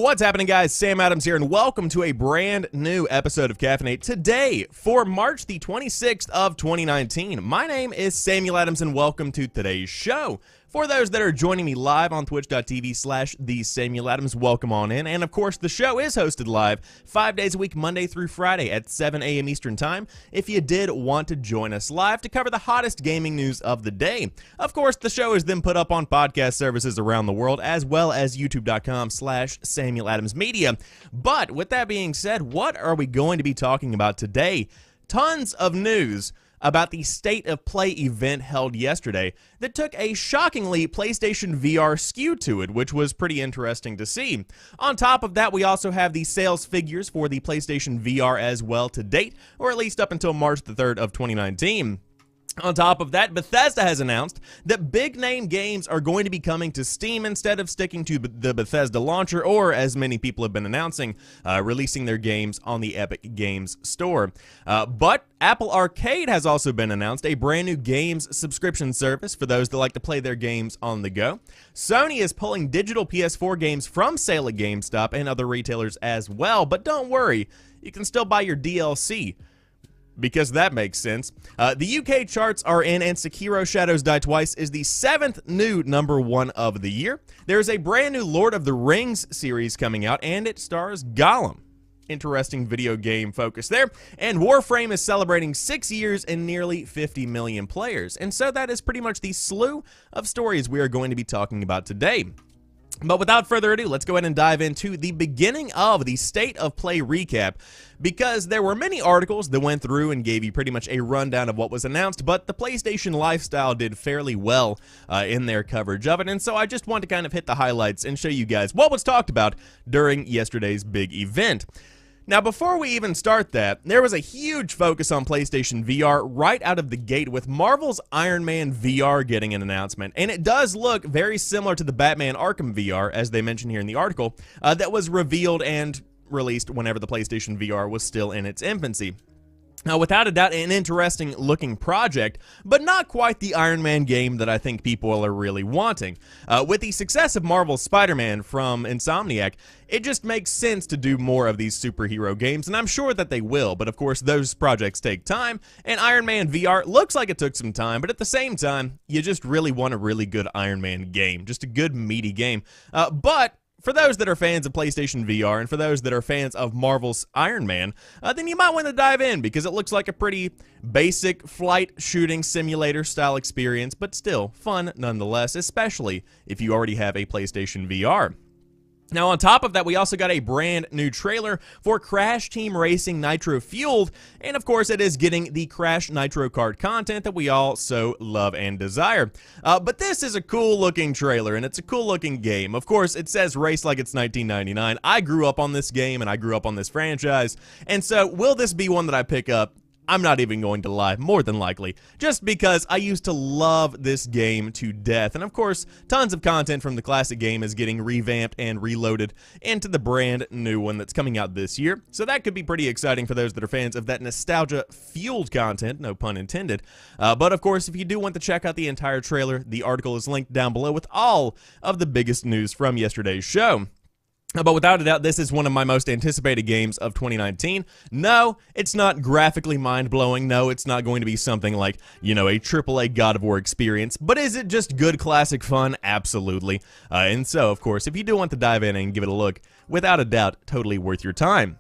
What's happening, guys? Sam Adams here, and welcome to a brand new episode of Caffeinate today for March the 26th of 2019. My name is Samuel Adams, and welcome to today's show. For those that are joining me live on twitch.tv/TheSamuelAdams, welcome on in. And of course, the show is hosted live 5 days a week, Monday through Friday at 7 a.m. Eastern Time, if you did want to join us live to cover the hottest gaming news of the day. Of course, the show is then put up on podcast services around the world, as well as youtube.com/SamuelAdamsMedia. But with that being said, what are we going to be talking about today? Tons of news about the State of Play event held yesterday that took a shockingly PlayStation VR skew to it, which was pretty interesting to see. On top of that, we also have the sales figures for the PlayStation VR as well to date, or at least up until March the 3rd of 2019. On top of that, Bethesda has announced that big-name games are going to be coming to Steam instead of sticking to the Bethesda launcher, or, as many people have been announcing, releasing their games on the Epic Games Store. But Apple Arcade has also been announced, a brand new games subscription service for those that like to play their games on the go. Sony is pulling digital PS4 games from sale at GameStop and other retailers as well, but don't worry, you can still buy your DLC. Because that makes sense. The UK charts are in, and Sekiro Shadows Die Twice is the 7th new #1 of the year. There's a brand new Lord of the Rings series coming out, and it stars Gollum. Interesting video game focus there. And Warframe is celebrating 6 years and nearly 50 million players. And so that is pretty much the slew of stories we are going to be talking about today. But without further ado, let's go ahead and dive into the beginning of the State of Play recap, because there were many articles that went through and gave you pretty much a rundown of what was announced, but the PlayStation Lifestyle did fairly well in their coverage of it, and so I just want to kind of hit the highlights and show you guys what was talked about during yesterday's big event. Now, before we even start that, there was a huge focus on PlayStation VR right out of the gate, with Marvel's Iron Man VR getting an announcement. And it does look very similar to the Batman Arkham VR, as they mentioned here in the article, that was revealed and released whenever the PlayStation VR was still in its infancy. Now, without a doubt, an interesting looking project, but not quite the Iron Man game that I think people are really wanting. With the success of Marvel's Spider-Man from Insomniac, it just makes sense to do more of these superhero games, and I'm sure that they will, but of course those projects take time, and Iron Man VR looks like it took some time, but at the same time, you just really want a really good Iron Man game, just a good meaty game. But for those that are fans of PlayStation VR, and for those that are fans of Marvel's Iron Man, then you might want to dive in, because it looks like a pretty basic flight shooting simulator style experience, but still fun nonetheless, especially if you already have a PlayStation VR. Now, on top of that, we also got a brand new trailer for Crash Team Racing Nitro Fueled, and of course, it is getting the Crash Nitro Kart content that we all so love and desire. But this is a cool-looking trailer, and it's a cool-looking game. Of course, it says race like it's 1999. I grew up on this game, and I grew up on this franchise, and so will this be one that I pick up? I'm not even going to lie, more than likely, just because I used to love this game to death. And of course, tons of content from the classic game is getting revamped and reloaded into the brand new one that's coming out this year. So that could be pretty exciting for those that are fans of that nostalgia-fueled content, no pun intended. But of course, if you do want to check out the entire trailer, the article is linked down below with all of the biggest news from yesterday's show. But without a doubt, this is one of my most anticipated games of 2019. No, it's not graphically mind-blowing. No, it's not going to be something like, you know, a AAA God of War experience. But is it just good classic fun? Absolutely. And so, of course, if you do want to dive in and give it a look, without a doubt, totally worth your time.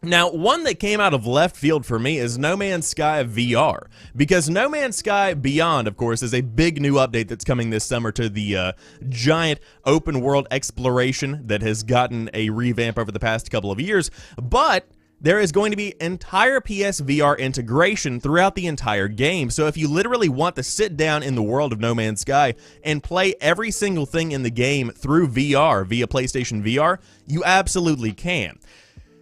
Now, one that came out of left field for me is No Man's Sky VR, because No Man's Sky Beyond, of course, is a big new update that's coming this summer to the giant open-world exploration that has gotten a revamp over the past couple of years, but there is going to be entire PSVR integration throughout the entire game. So if you literally want to sit down in the world of No Man's Sky and play every single thing in the game through VR, via PlayStation VR, you absolutely can.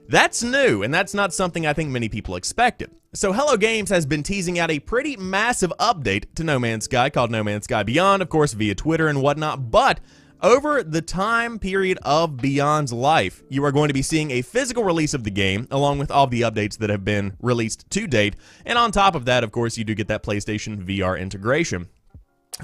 That's new, and that's not something I think many people expected. So Hello Games has been teasing out a pretty massive update to No Man's Sky called No Man's Sky Beyond, of course, via Twitter and whatnot, but over the time period of Beyond's life, you are going to be seeing a physical release of the game, along with all the updates that have been released to date, and on top of that, of course, you do get that PlayStation VR integration.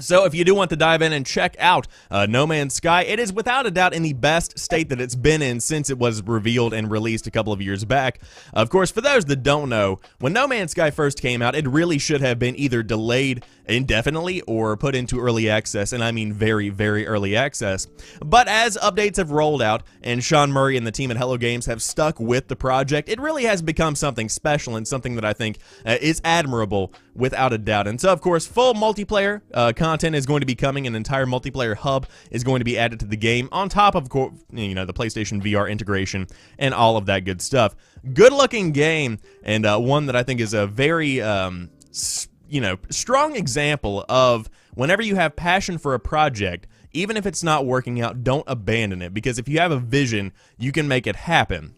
So if you do want to dive in and check out No Man's Sky, it is without a doubt in the best state that it's been in since it was revealed and released a couple of years back. Of course, for those that don't know, when No Man's Sky first came out, it really should have been either delayed indefinitely or put into early access, and I mean very, very early access. But as updates have rolled out and Sean Murray and the team at Hello Games have stuck with the project, it really has become something special and something that I think is admirable without a doubt. And so, of course, full multiplayer content is going to be coming. An entire multiplayer hub is going to be added to the game on top of, you know, the PlayStation VR integration and all of that good stuff. Good looking game, and one that I think is a very you know, strong example of whenever you have passion for a project, even if it's not working out, don't abandon it, because if you have a vision, you can make it happen.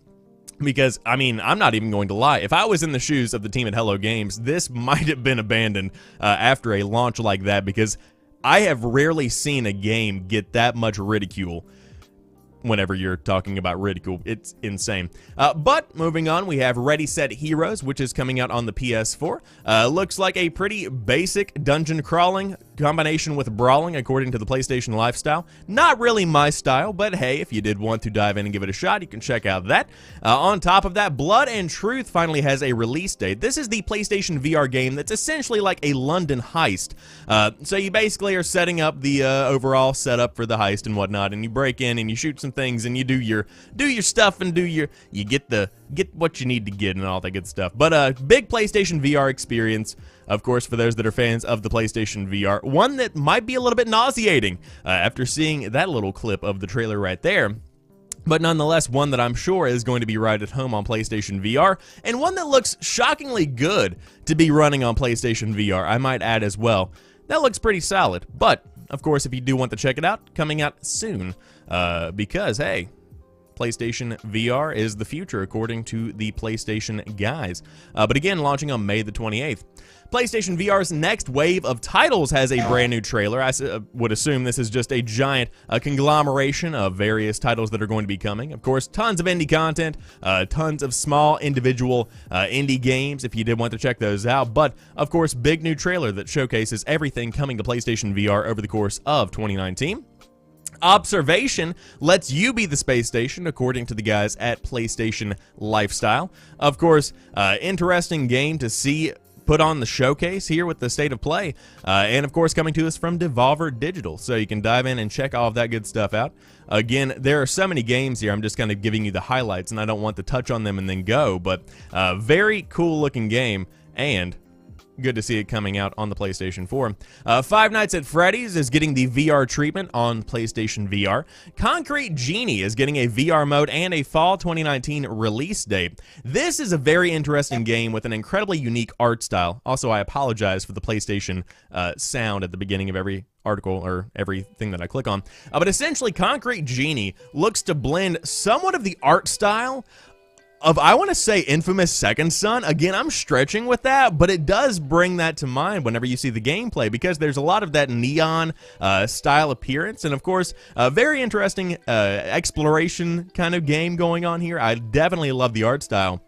Because, I mean, I'm not even going to lie. If I was in the shoes of the team at Hello Games, this might have been abandoned after a launch like that, because I have rarely seen a game get that much ridicule. Whenever you're talking about ridicule, it's insane. But moving on, we have Ready Set Heroes, which is coming out on the PS4. Looks like a pretty basic dungeon crawling combination with brawling, according to the PlayStation lifestyle. Not really my style, but hey, if you did want to dive in and give it a shot, you can check out that. On top of that, Blood and Truth finally has a release date. This is the PlayStation VR game that's essentially like a London heist. So you basically are setting up the overall setup for the heist and whatnot, and you break in and you shoot some things and you do your stuff and you get what you need to get and all that good stuff. But big PlayStation VR experience, of course, for those that are fans of the PlayStation VR. One that might be a little bit nauseating after seeing that little clip of the trailer right there. But nonetheless, one that I'm sure is going to be right at home on PlayStation VR, and one that looks shockingly good to be running on PlayStation VR, I might add as well. That looks pretty solid. But, of course, if you do want to check it out, coming out soon. Because, hey, PlayStation VR is the future, according to the PlayStation guys. But again, launching on May the 28th. PlayStation VR's next wave of titles has a brand new trailer. I would assume this is just a giant conglomeration of various titles that are going to be coming. Of course, tons of indie content, tons of small individual indie games if you did want to check those out. But, of course, big new trailer that showcases everything coming to PlayStation VR over the course of 2019. Observation lets you be the space station, according to the guys at PlayStation Lifestyle. Of course, interesting game to see put on the showcase here with the state of play, and of course coming to us from Devolver Digital, so you can dive in and check all of that good stuff out. Again, there are so many games here, I'm just kind of giving you the highlights, and I don't want to touch on them and then go, but very cool looking game, and good to see it coming out on the PlayStation 4. Five Nights at Freddy's is getting the VR treatment on PlayStation VR. Concrete Genie is getting a VR mode and a fall 2019 release date. This is a very interesting game with an incredibly unique art style. Also, I apologize for the PlayStation sound at the beginning of every article or everything that I click on. But essentially, Concrete Genie looks to blend somewhat of the art style of, I want to say, infamous Second Son. Again, I'm stretching with that, but it does bring that to mind whenever you see the gameplay, because there's a lot of that neon style appearance, and of course, a very interesting exploration kind of game going on here. I definitely love the art style.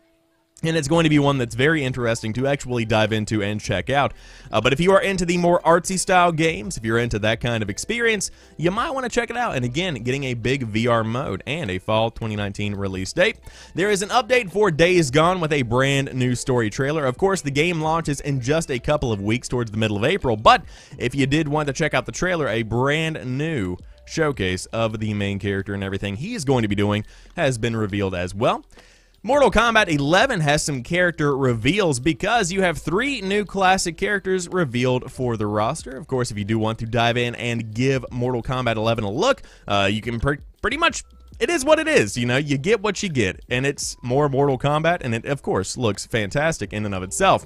And it's going to be one that's very interesting to actually dive into and check out. But if you are into the more artsy style games, if you're into that kind of experience, you might want to check it out. And again, getting a big VR mode and a fall 2019 release date. There is an update for Days Gone with a brand new story trailer. Of course, the game launches in just a couple of weeks towards the middle of April. But if you did want to check out the trailer, a brand new showcase of the main character and everything he is going to be doing has been revealed as well. Mortal Kombat 11 has some character reveals because you have 3 new classic characters revealed for the roster. Of course, if you do want to dive in and give Mortal Kombat 11 a look, you can pretty much, it is what it is, you know, you get what you get, and it's more Mortal Kombat, and it, of course, looks fantastic in and of itself.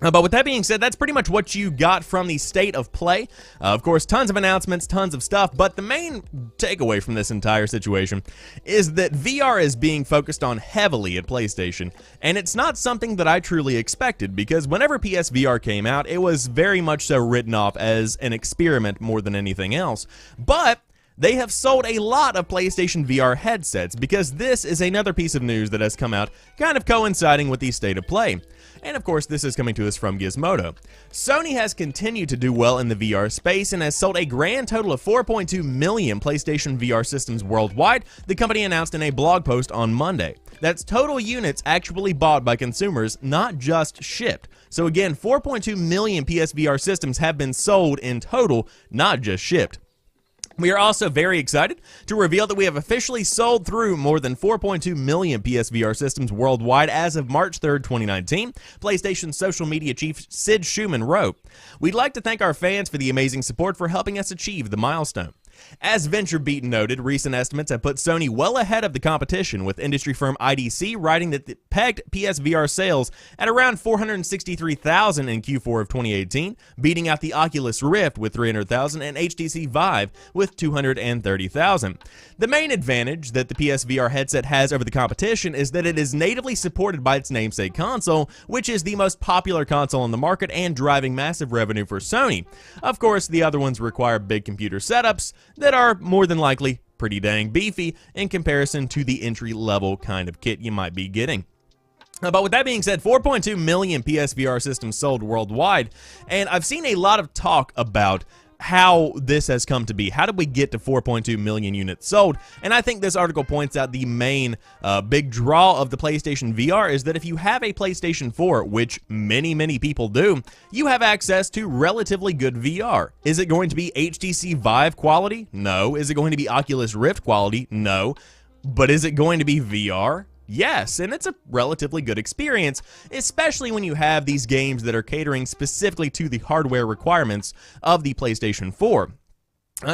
But with that being said, that's pretty much what you got from the state of play. Of course, tons of announcements, tons of stuff, but the main takeaway from this entire situation is that VR is being focused on heavily at PlayStation, and it's not something that I truly expected, because whenever PSVR came out, it was very much so written off as an experiment more than anything else. But they have sold a lot of PlayStation VR headsets, because this is another piece of news that has come out kind of coinciding with the state of play. And of course, this is coming to us from Gizmodo. Sony has continued to do well in the VR space and has sold a grand total of 4.2 million PlayStation VR systems worldwide, the company announced in a blog post on Monday. That's total units actually bought by consumers, not just shipped. So again, 4.2 million PSVR systems have been sold in total, not just shipped. We are also very excited to reveal that we have officially sold through more than 4.2 million PSVR systems worldwide as of March 3rd, 2019. PlayStation social media chief Sid Schumann wrote, "We'd like to thank our fans for the amazing support for helping us achieve the milestone." As VentureBeat noted, recent estimates have put Sony well ahead of the competition, with industry firm IDC writing that it pegged PSVR sales at around 463,000 in Q4 of 2018, beating out the Oculus Rift with 300,000 and HTC Vive with 230,000. The main advantage that the PSVR headset has over the competition is that it is natively supported by its namesake console, which is the most popular console on the market and driving massive revenue for Sony. Of course, the other ones require big computer setups that are more than likely pretty dang beefy in comparison to the entry-level kind of kit you might be getting. But with that being said, 4.2 million PSVR systems sold worldwide, and I've seen a lot of talk about how this has come to be. How did we get to 4.2 million units sold? And I think this article points out the main big draw of the PlayStation VR is that if you have a PlayStation 4, which many people do, you have access to relatively good VR. Is it going to be HTC Vive quality? No. Is it going to be Oculus Rift quality? No. But is it going to be VR? Yes, and it's a relatively good experience, especially when you have these games that are catering specifically to the hardware requirements of the PlayStation 4.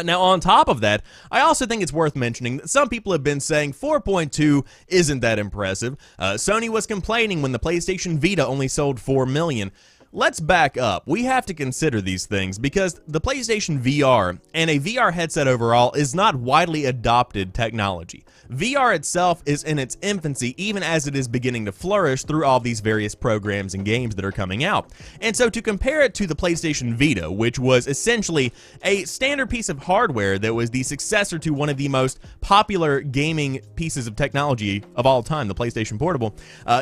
Now, on top of that, I also think it's worth mentioning that some people have been saying 4.2 isn't that impressive. Sony was complaining when the PlayStation Vita only sold 4 million. Let's back up. We have to consider these things because the PlayStation VR and a VR headset overall is not widely adopted technology. VR itself is in its infancy, even as it is beginning to flourish through all these various programs and games that are coming out. And so to compare it to the PlayStation Vita, which was essentially a standard piece of hardware that was the successor to one of the most popular gaming pieces of technology of all time, the PlayStation Portable,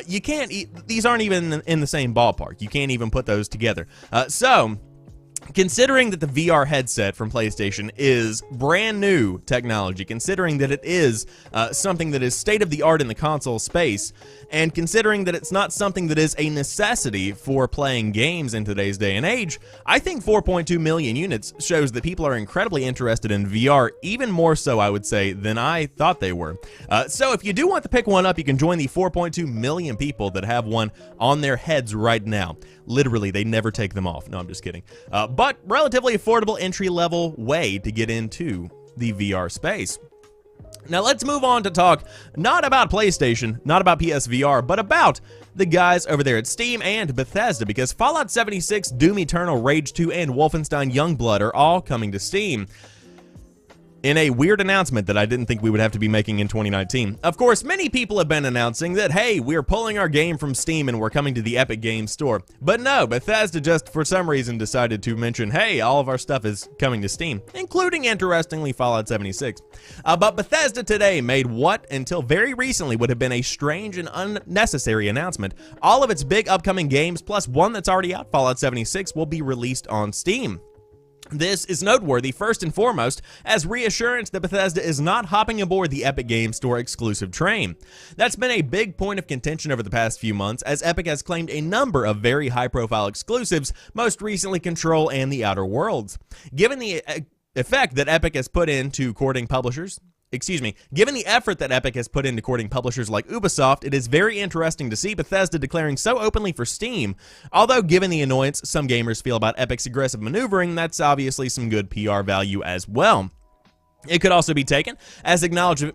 you can't, these aren't even in the same ballpark. You can't even put those together. Considering that the VR headset from PlayStation is brand new technology, considering that it is something that is state-of-the-art in the console space, and considering that it's not something that is a necessity for playing games in today's day and age, I think 4.2 million units shows that people are incredibly interested in VR, even more so, I would say, than I thought they were. So if you do want to pick one up, you can join the 4.2 million people that have one on their heads right now. Literally, they never take them off. No, I'm just kidding. But relatively affordable entry-level way to get into the VR space. Now let's move on to talk not about PlayStation, not about PSVR, but about the guys over there at Steam and Bethesda, because Fallout 76, Doom Eternal, Rage 2, and Wolfenstein Youngblood are all coming to Steam in a weird announcement that I didn't think we would have to be making in 2019. Of course, many people have been announcing that, hey, we're pulling our game from Steam and we're coming to the Epic Games Store. But no, Bethesda just, for some reason, decided to mention, hey, all of our stuff is coming to Steam, including, interestingly, Fallout 76. But Bethesda today made what, until very recently, would have been a strange and unnecessary announcement. All of its big upcoming games, plus one that's already out, Fallout 76, will be released on Steam. This is noteworthy, first and foremost, as reassurance that Bethesda is not hopping aboard the Epic Games Store exclusive train. That's been a big point of contention over the past few months, as Epic has claimed a number of very high-profile exclusives, most recently Control and The Outer Worlds. Given the effect that Epic has put into courting publishers, given the effort that Epic has put into courting publishers like Ubisoft, it is very interesting to see Bethesda declaring so openly for Steam. Although, given the annoyance some gamers feel about Epic's aggressive maneuvering, that's obviously some good PR value as well. It could also be taken as acknowledgement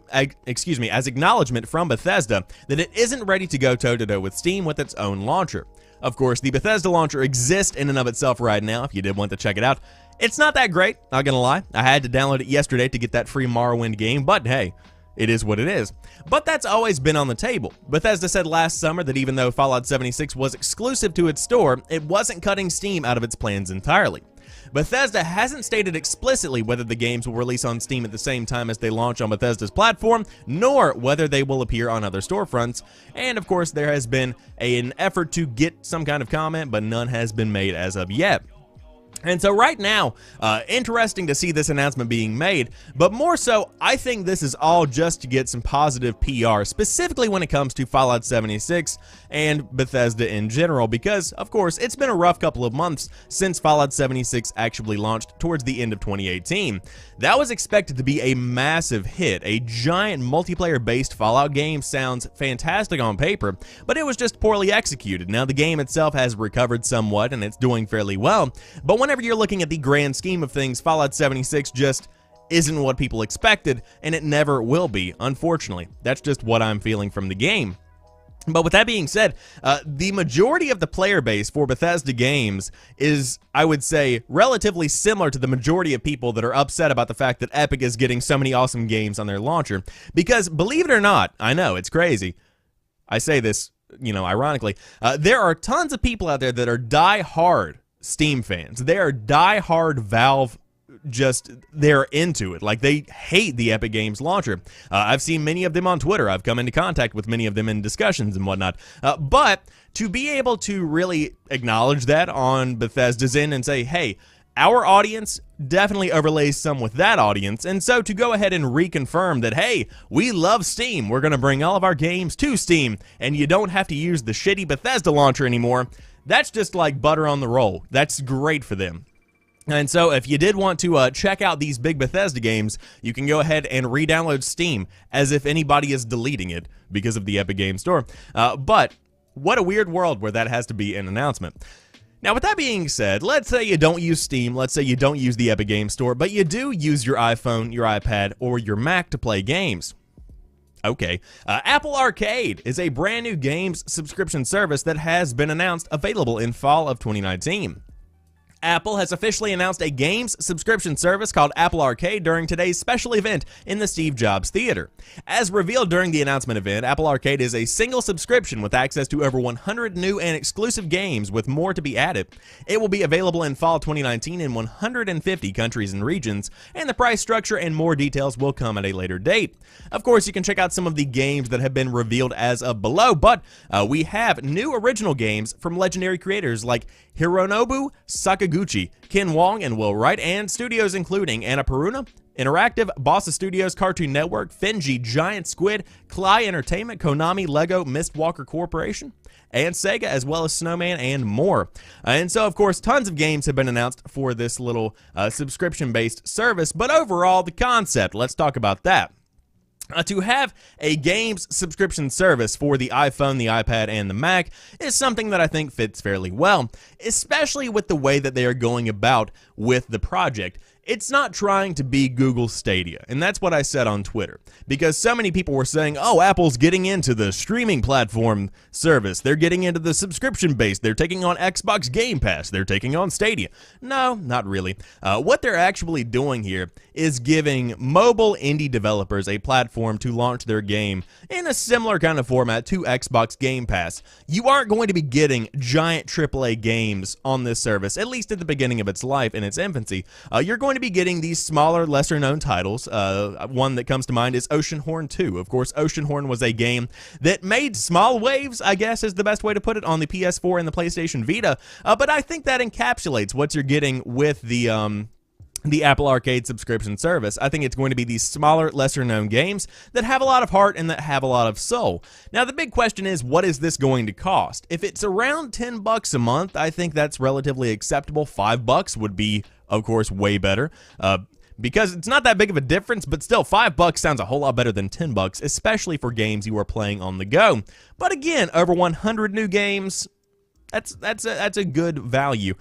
from Bethesda that it isn't ready to go toe-to-toe with Steam with its own launcher. Of course, the Bethesda launcher exists in and of itself right now, if you did want to check it out. It's not that great, not gonna lie. I had to download it yesterday to get that free Morrowind game, but hey, it is what it is. But that's always been on the table. Bethesda said last summer that even though Fallout 76 was exclusive to its store, it wasn't cutting Steam out of its plans entirely. Bethesda hasn't stated explicitly whether the games will release on Steam at the same time as they launch on Bethesda's platform, nor whether they will appear on other storefronts. And of course, there has been an effort to get some kind of comment, but none has been made as of yet. And so right now, interesting to see this announcement being made, but more so, I think this is all just to get some positive PR, specifically when it comes to Fallout 76 and Bethesda in general, because, of course, it's been a rough couple of months since Fallout 76 actually launched towards the end of 2018. That was expected to be a massive hit. A giant multiplayer-based Fallout game sounds fantastic on paper, but it was just poorly executed. Now, the game itself has recovered somewhat, and it's doing fairly well, but whenever you're looking at the grand scheme of things, Fallout 76 just isn't what people expected, and it never will be, unfortunately. That's just what I'm feeling from the game. But with that being said, the majority of the player base for Bethesda games is, I would say, relatively similar to the majority of people that are upset about the fact that Epic is getting so many awesome games on their launcher. Because, believe it or not, I know, it's crazy. I say this, ironically. There are tons of people out there that are die-hard Steam fans. They are die-hard Valve, they're into it. Like, they hate the Epic Games launcher. I've seen many of them on Twitter. I've come into contact with many of them in discussions and whatnot. But to be able to really acknowledge that on Bethesda's end and say, hey, our audience definitely overlays some with that audience, and so to go ahead and reconfirm that, hey, we love Steam, we're going to bring all of our games to Steam, and you don't have to use the shitty Bethesda launcher anymore, that's just like butter on the roll. That's great for them. And so if you did want to check out these big Bethesda games, you can go ahead and re-download Steam as if anybody is deleting it because of the Epic Games Store. But what a weird world where that has to be an announcement. Now, with that being said, let's say you don't use Steam, let's say you don't use the Epic Games Store, but you do use your iPhone, your iPad, or your Mac to play games. Okay, Apple Arcade is a brand new games subscription service that has been announced available in fall of 2019. Apple has officially announced a games subscription service called Apple Arcade during today's special event in the Steve Jobs Theater. As revealed during the announcement event, Apple Arcade is a single subscription with access to over 100 new and exclusive games with more to be added. It will be available in fall 2019 in 150 countries and regions, and the price structure and more details will come at a later date. Of course, you can check out some of the games that have been revealed as of below, but we have new original games from legendary creators like Hironobu Sakaguchi, Ken Wong, and Will Wright, and studios including Annapurna Interactive, Bossa Studios, Cartoon Network, Finji, Giant Squid, Klei Entertainment, Konami, Lego, Mistwalker Corporation, and Sega, as well as Snowman and more. And so, of course, tons of games have been announced for this little subscription-based service, but overall, the concept, let's talk about that. To have a games subscription service for the iPhone, the iPad, and the Mac is something that I think fits fairly well, especially with the way that they are going about with the project. It's not trying to be Google Stadia, and that's what I said on Twitter, because so many people were saying, oh, Apple's getting into the streaming platform service, they're getting into the subscription base, they're taking on Xbox Game Pass, they're taking on Stadia. No, not really. What they're actually doing here is giving mobile indie developers a platform to launch their game in a similar kind of format to Xbox Game Pass. You aren't going to be getting giant AAA games on this service, at least at the beginning of its life, in its infancy. You're going to be getting these smaller, lesser-known titles. One that comes to mind is Oceanhorn 2. Of course, Oceanhorn was a game that made small waves, I guess is the best way to put it, on the PS4 and the PlayStation Vita, but I think that encapsulates what you're getting with the Apple Arcade subscription service. I think it's going to be these smaller, lesser-known games that have a lot of heart and that have a lot of soul. Now, the big question is, what is this going to cost? If it's around $10 a month, I think that's relatively acceptable. $5 would be, of course, way better. Because it's not that big of a difference, but still, $5 sounds a whole lot better than $10, especially for games you are playing on the go. But again, over 100 new games, that's a good value.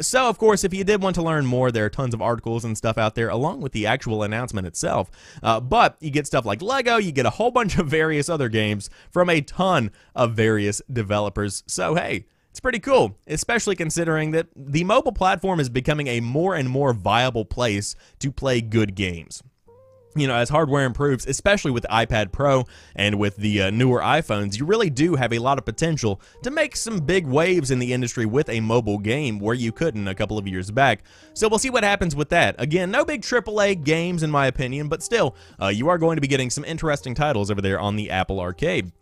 So, of course, if you did want to learn more, there are tons of articles and stuff out there, along with the actual announcement itself. But you get stuff like Lego, you get a whole bunch of various other games from a ton of various developers. So, hey, it's pretty cool, especially considering that the mobile platform is becoming a more and more viable place to play good games. as hardware improves, especially with the iPad Pro and with the newer iPhones, you really do have a lot of potential to make some big waves in the industry with a mobile game where you couldn't a couple of years back. So we'll see what happens with that. Again, no big AAA games in my opinion, but still, you are going to be getting some interesting titles over there on the Apple Arcade.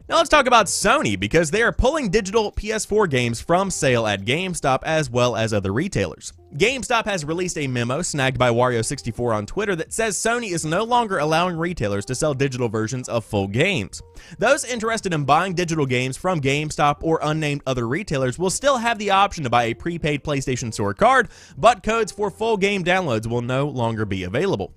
Now let's talk about Sony, because they are pulling digital PS4 games from sale at GameStop as well as other retailers. GameStop has released a memo snagged by Wario64 on Twitter that says Sony is no longer allowing retailers to sell digital versions of full games. Those interested in buying digital games from GameStop or unnamed other retailers will still have the option to buy a prepaid PlayStation Store card, but codes for full game downloads will no longer be available.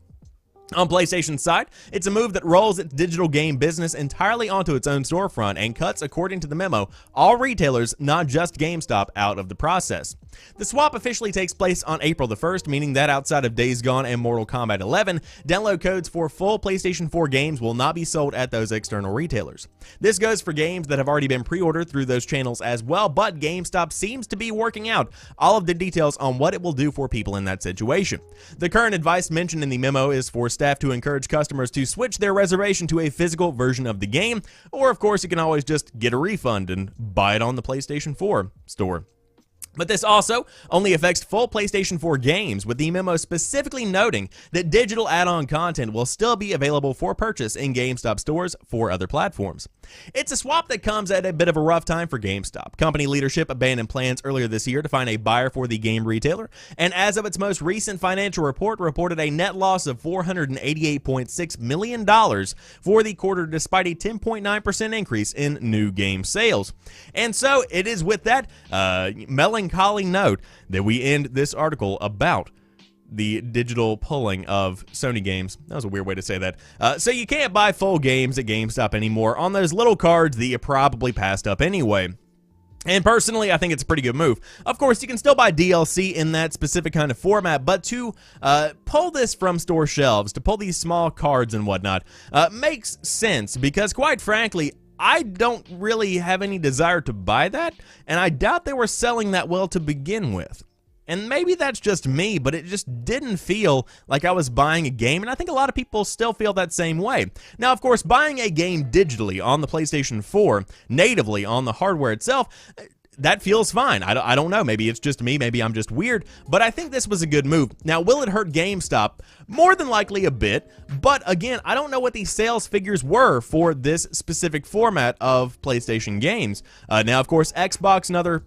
On PlayStation's side, it's a move that rolls its digital game business entirely onto its own storefront and cuts, according to the memo, all retailers, not just GameStop, out of the process. The swap officially takes place on April the 1st, meaning that outside of Days Gone and Mortal Kombat 11, download codes for full PlayStation 4 games will not be sold at those external retailers. This goes for games that have already been pre-ordered through those channels as well, but GameStop seems to be working out all of the details on what it will do for people in that situation. The current advice mentioned in the memo is for staff to encourage customers to switch their reservation to a physical version of the game, or of course you can always just get a refund and buy it on the PlayStation 4 store. But this also only affects full PlayStation 4 games, with the memo specifically noting that digital add-on content will still be available for purchase in GameStop stores for other platforms. It's a swap that comes at a bit of a rough time for GameStop. Company leadership abandoned plans earlier this year to find a buyer for the game retailer, and as of its most recent financial report, reported a net loss of $488.6 million for the quarter, despite a 10.9% increase in new game sales. And so it is with that melancholy note that we end this article about the digital pulling of Sony games. That was a weird way to say that. So you can't buy full games at GameStop anymore on those little cards that you probably passed up anyway. And personally, I think it's a pretty good move. Of course, you can still buy DLC in that specific kind of format, but to pull this from store shelves, to pull these small cards and whatnot, makes sense, because quite frankly, I don't really have any desire to buy that, and I doubt they were selling that well to begin with. And maybe that's just me, but it just didn't feel like I was buying a game, and I think a lot of people still feel that same way. Now, of course, buying a game digitally on the PlayStation 4, natively on the hardware itself, that feels fine. I don't know. Maybe it's just me. Maybe I'm just weird. But I think this was a good move. Now, will it hurt GameStop? More than likely a bit. But again, I don't know what the sales figures were for this specific format of PlayStation games. Now, of course, Xbox and other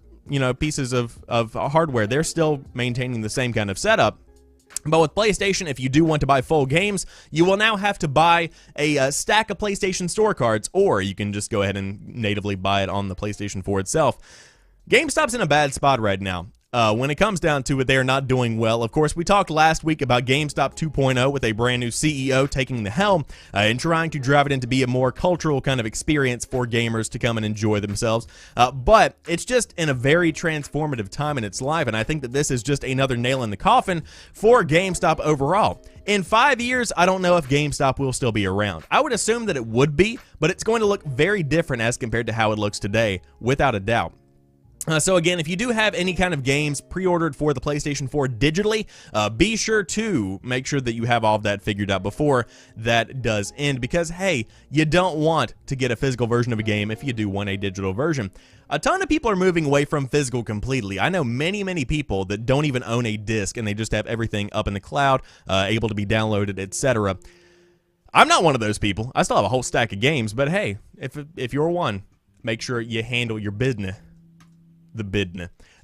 pieces of hardware, they're still maintaining the same kind of setup. But with PlayStation, if you do want to buy full games, you will now have to buy a stack of PlayStation Store cards, or you can just go ahead and natively buy it on the PlayStation 4 itself. GameStop's in a bad spot right now. When it comes down to it, they're not doing well. Of course, we talked last week about GameStop 2.0 with a brand new CEO taking the helm and trying to drive it into be a more cultural kind of experience for gamers to come and enjoy themselves. But it's just in a very transformative time in its life, and I think that this is just another nail in the coffin for GameStop overall. In 5 years, I don't know if GameStop will still be around. I would assume that it would be, but it's going to look very different as compared to how it looks today, without a doubt. So again, if you do have any kind of games pre-ordered for the PlayStation 4 digitally, be sure to make sure that you have all of that figured out before that does end, because hey, you don't want to get a physical version of a game if you do want a digital version. A ton of people are moving away from physical completely. I know many people that don't even own a disc, and they just have everything up in the cloud, able to be downloaded, etc. I'm not one of those people. I still have a whole stack of games, but hey, if you're one, make sure you handle your business.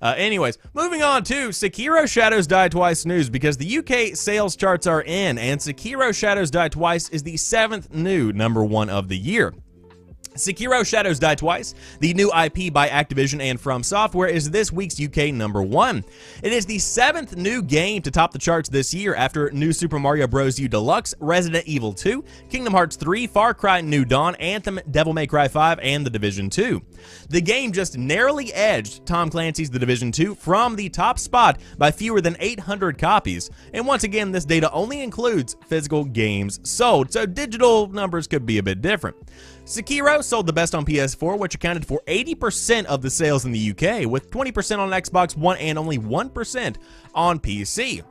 Anyways, moving on to Sekiro Shadows Die Twice news, because the UK sales charts are in, and Sekiro Shadows Die Twice is the 7th new #1 of the year. Sekiro Shadows Die Twice, the new IP by Activision and From Software, is this week's UK #1. It is the 7th new game to top the charts this year after New Super Mario Bros. U Deluxe, Resident Evil 2, Kingdom Hearts 3, Far Cry New Dawn, Anthem, Devil May Cry 5, and The Division 2. The game just narrowly edged Tom Clancy's The Division 2 from the top spot by fewer than 800 copies. And once again, this data only includes physical games sold, so digital numbers could be a bit different. Sekiro sold the best on PS4, which accounted for 80% of the sales in the UK, with 20% on Xbox One and only 1% on PC.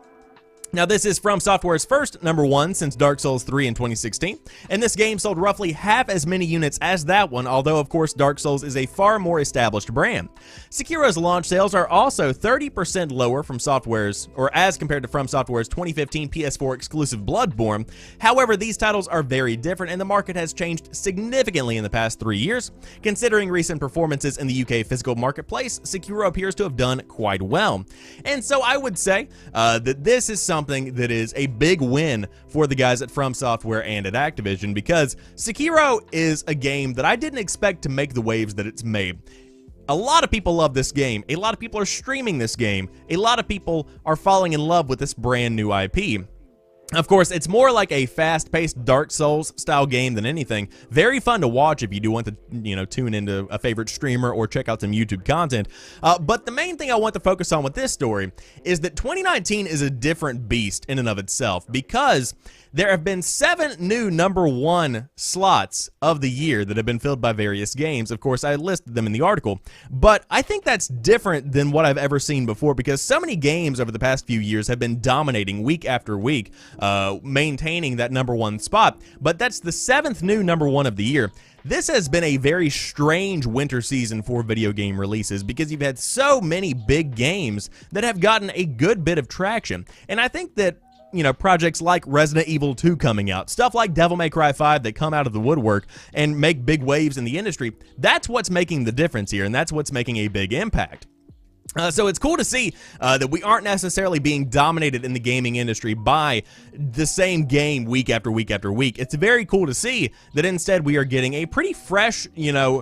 Now, this is From Software's first #1 since Dark Souls 3 in 2016, and this game sold roughly half as many units as that one, although of course Dark Souls is a far more established brand. Sekiro's launch sales are also 30% lower from Software's, or as compared to From Software's 2015 PS4 exclusive Bloodborne. However, these titles are very different, and the market has changed significantly in the past 3 years. Considering recent performances in the UK physical marketplace, Sekiro appears to have done quite well. And so I would say that this is something that is a big win for the guys at From Software and at Activision, because Sekiro is a game that I didn't expect to make the waves that it's made. A lot of people love this game. A lot of people are streaming this game. A lot of people are falling in love with this brand new IP. Of course, it's more like a fast-paced Dark Souls style game than anything. Very fun to watch if you do want to, tune into a favorite streamer or check out some YouTube content. But the main thing I want to focus on with this story is that 2019 is a different beast in and of itself, because there have been 7 new #1 slots of the year that have been filled by various games. Of course, I listed them in the article, but I think that's different than what I've ever seen before, because so many games over the past few years have been dominating week after week, maintaining that #1 spot, but that's the 7th new #1 of the year. This has been a very strange winter season for video game releases, because you've had so many big games that have gotten a good bit of traction, and I think that projects like Resident Evil 2 coming out, stuff like Devil May Cry 5 that come out of the woodwork and make big waves in the industry, that's what's making the difference here, and that's what's making a big impact. So it's cool to see that we aren't necessarily being dominated in the gaming industry by the same game week after week after week. It's very cool to see that instead we are getting a pretty fresh,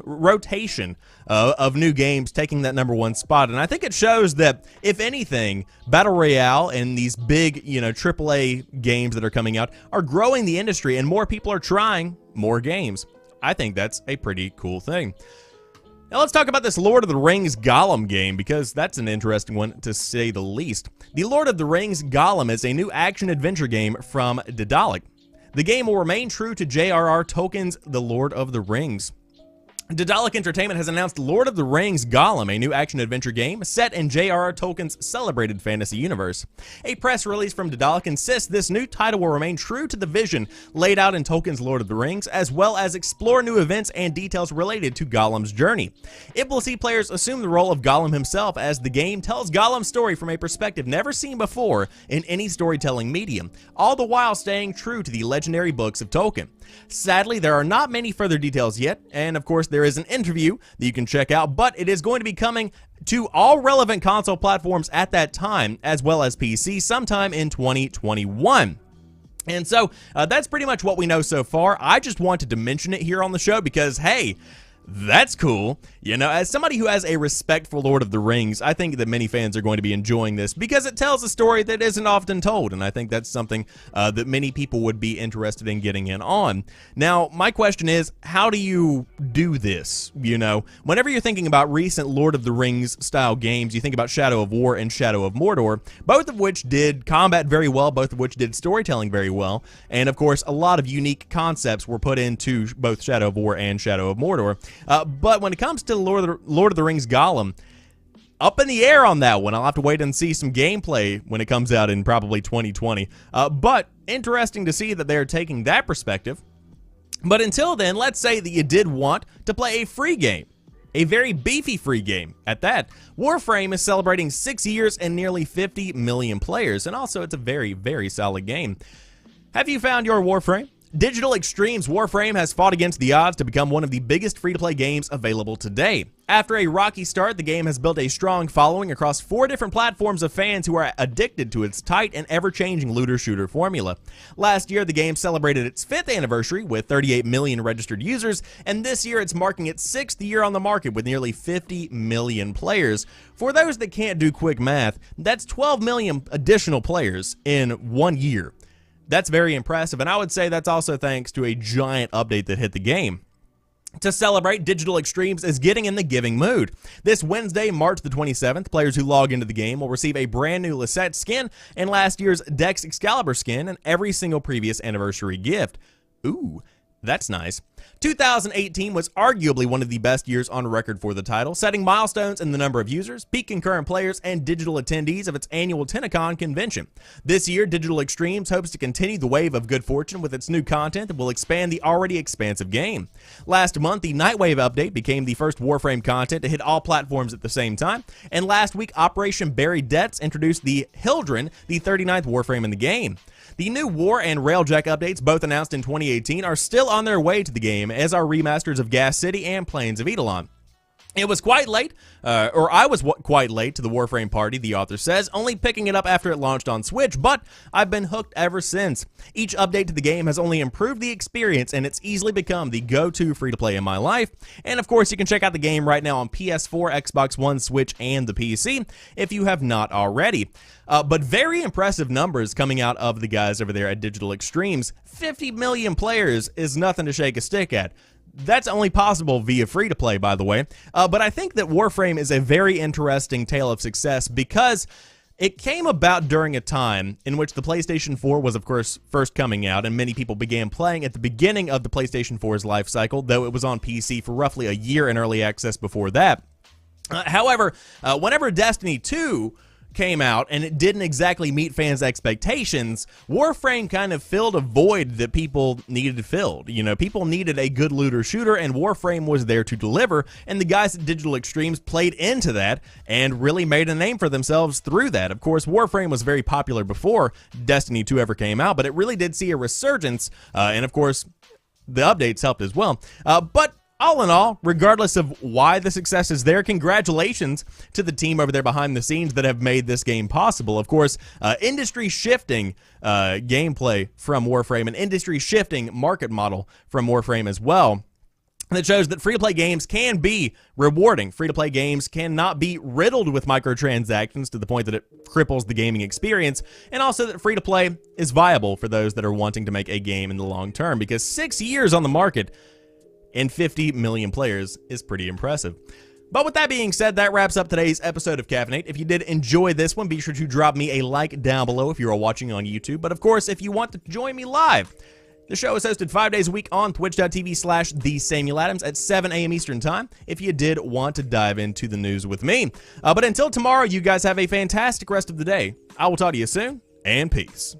rotation of new games taking that #1 spot. And I think it shows that, if anything, Battle Royale and these big, AAA games that are coming out are growing the industry, and more people are trying more games. I think that's a pretty cool thing. Now let's talk about this Lord of the Rings Gollum game, because that's an interesting one to say the least. The Lord of the Rings Gollum is a new action-adventure game from Daedalic. The game will remain true to J.R.R. Tolkien's The Lord of the Rings. Daedalic Entertainment has announced Lord of the Rings Gollum, a new action-adventure game set in J.R.R. Tolkien's celebrated fantasy universe. A press release from Daedalic insists this new title will remain true to the vision laid out in Tolkien's Lord of the Rings, as well as explore new events and details related to Gollum's journey. It will see players assume the role of Gollum himself, as the game tells Gollum's story from a perspective never seen before in any storytelling medium, all the while staying true to the legendary books of Tolkien. Sadly, there are not many further details yet, and of course there is an interview that you can check out, but it is going to be coming to all relevant console platforms at that time, as well as PC, sometime in 2021. And so, that's pretty much what we know so far. I just wanted to mention it here on the show because, hey, that's cool. As somebody who has a respect for Lord of the Rings, I think that many fans are going to be enjoying this because it tells a story that isn't often told, and I think that's something that many people would be interested in getting in on. Now, my question is, how do you do this? Whenever you're thinking about recent Lord of the Rings style games, you think about Shadow of War and Shadow of Mordor, both of which did combat very well, both of which did storytelling very well, and of course, a lot of unique concepts were put into both Shadow of War and Shadow of Mordor. But when it comes to Lord of the Rings Gollum, up in the air on that one. I'll have to wait and see some gameplay when it comes out in probably 2020. But interesting to see that they're taking that perspective. But until then, let's say that you did want to play a free game. A very beefy free game at that. Warframe is celebrating 6 years and nearly 50 million players, and also it's a very, very solid game. Have you found your Warframe? Digital Extreme's Warframe has fought against the odds to become one of the biggest free-to-play games available today. After a rocky start, the game has built a strong following across 4 different platforms of fans who are addicted to its tight and ever-changing looter-shooter formula. Last year, the game celebrated its 5th anniversary with 38 million registered users, and this year it's marking its 6th year on the market with nearly 50 million players. For those that can't do quick math, that's 12 million additional players in 1 year. That's very impressive, and I would say that's also thanks to a giant update that hit the game. To celebrate, Digital Extremes is getting in the giving mood. This Wednesday, March the 27th, players who log into the game will receive a brand new Lisette skin and last year's Dex Excalibur skin and every single previous anniversary gift. Ooh, that's nice. 2018 was arguably one of the best years on record for the title, setting milestones in the number of users, peak concurrent players, and digital attendees of its annual Tenacon convention. This year, Digital Extremes hopes to continue the wave of good fortune with its new content that will expand the already expansive game. Last month, the Nightwave update became the first Warframe content to hit all platforms at the same time, and last week, Operation Buried Debts introduced the Hildren, the 39th Warframe in the game. The new War and Railjack updates, both announced in 2018, are still on their way to the game, as are remasters of Gas City and Plains of Eidolon. It was quite late, or I was quite late to the Warframe party, the author says, only picking it up after it launched on Switch, but I've been hooked ever since. Each update to the game has only improved the experience, and it's easily become the go-to free-to-play in my life. And of course, you can check out the game right now on PS4, Xbox One, Switch, and the PC, if you have not already. But very impressive numbers coming out of the guys over there at Digital Extremes. 50 million players is nothing to shake a stick at. That's only possible via free-to-play, by the way. But I think that Warframe is a very interesting tale of success because it came about during a time in which the PlayStation 4 was, of course, first coming out, and many people began playing at the beginning of the PlayStation 4's life cycle, though it was on PC for roughly a year in early access before that. However, whenever Destiny 2 came out and it didn't exactly meet fans' expectations, Warframe kind of filled a void that people needed filled. You know, people needed a good looter shooter, and Warframe was there to deliver, and the guys at Digital Extremes played into that and really made a name for themselves through that. Of course, Warframe was very popular before Destiny 2 ever came out, but it really did see a resurgence, and of course, the updates helped as well. But all in all, regardless of why the success is there, congratulations to the team over there behind the scenes that have made this game possible. Of course, industry-shifting gameplay from Warframe, an industry-shifting market model from Warframe as well. That shows that free-to-play games can be rewarding. Free-to-play games cannot be riddled with microtransactions to the point that it cripples the gaming experience, and also that free-to-play is viable for those that are wanting to make a game in the long term, because 6 years on the market and 50 million players is pretty impressive. But with that being said, that wraps up today's episode of Caffeinate. If you did enjoy this one, be sure to drop me a like down below if you are watching on YouTube. But of course, if you want to join me live, the show is hosted 5 days a week on twitch.tv/TheSamuelAdams at 7 a.m. Eastern Time if you did want to dive into the news with me. But until tomorrow, you guys have a fantastic rest of the day. I will talk to you soon, and peace.